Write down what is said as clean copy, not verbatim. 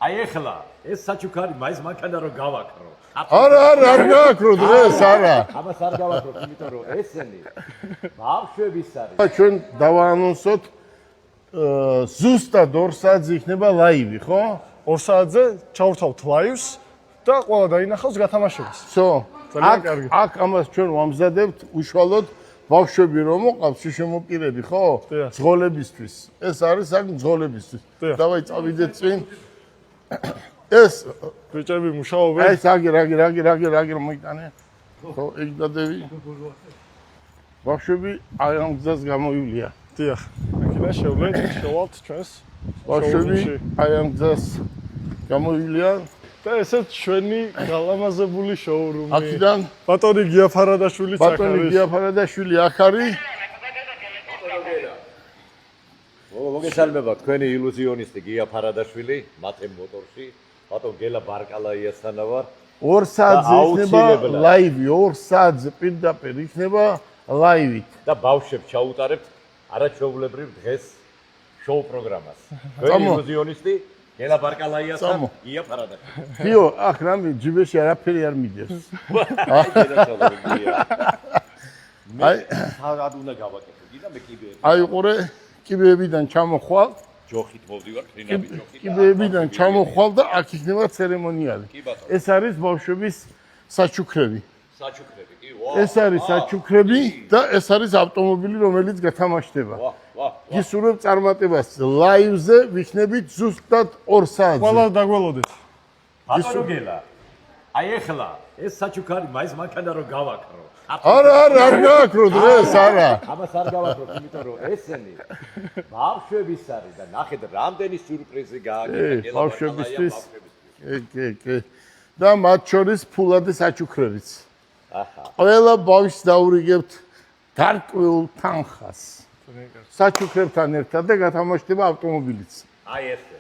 აი ეხლა ეს საჩუქარი მაინც მანქანა რო გავაკრო. არა, არ გააკრო დღეს, არა. ამას არ გავაკრო, იმიტომ რომ ესენი ბავშვების არის. ჩვენ დავაანონსოთ ზუსტად 2 საათზე იქნება ლაივი, ხო? 2 საათზე ჩავრთავთ ლაივს და ყველა დაინახავს გათამაშებას. всё. ძალიან კარგი. აქ ამას ჩვენ ვამზადებთ უშუალოდ ბავშვები რომ მოყავს შემოპირები, ხო? ძღოლებისთვის. ეს არის აქ ძღოლებისთვის. დავაი წავიდეთ წინ. ეს ბიჭები მუშაობენ. ეს რაგი მოიტანე. ხო, ეგ დადევი. ბავშვები აი ამ გზას გამოივლია. დიახ. აქედან შევლენ შოვალთ ჩვენს ბავშვები აი ამ გზას გამოივლია. და ესეც ჩვენი გალამაზებული შოურუმი. აქედან ბატონი გიაფარადაშვილიც აქ ბატონი არის. გიაფარადაშვილი აქ არის. მოგესალმება თქვენი ილუზიონისტი გია ფარადაშვილი, მათემ მოტორში. ბატონ გელა ბარკალაიასთან ვარ. 2 საათზე იქნება ლაივი, 2 საათზე პირდაპირ იქნება ლაივით. და ბავშვებს ჩაუტარებთ არაჩვეულებრივ დღეს შოუ პროგრამას. თქვენი ილუზიონისტი გელა ბარკალაიასთან გია ფარადაშვილი. გიო, აქ რამე ჯიბეში არაფერი არ მიდევს. აი, სად უნდა გავაკეთო? გიდა მე კიბეები. აი ყურე, კიბეებიდან ჩამოხვალ. ჯოხით მოვდივარ, ფრინები ჯოხით. კიბეებიდან ჩამოხვალ და აქ იქნება ცერემონიალი. ეს არის ბავშვების საჩუქრები. საჩუქრები, კი, ვა. ეს არის საჩუქრები და ეს არის ავტომობილი, რომელიც გათამაშდება. ვა. გისურვებ წარმატებას. ლაივზე ვიქნებით ზუსტად 2 საათზე. ყველა დაგველოდეთ. ბატონო გელა. აი ეხლა ეს საჩუქარი მაინც მანქანა რო გავაკრო. არა, არ გააკრო დღეს, არა. ამას არ გავაკრო, იმიტომ რომ ესენი ბავშვების არის და ნახეთ რამდენი სიურპრიზი გააკეთა გელა ბავშვებისთვის. კი. და მათ შორის ფულადი საჩუქრებიც. აჰა. ყველა ბავშვს დაურიგებთ გარკვეულ თანხას. საჩუქრებთან ერთად და გათამაშდება ავტომობილიც. აი ესე.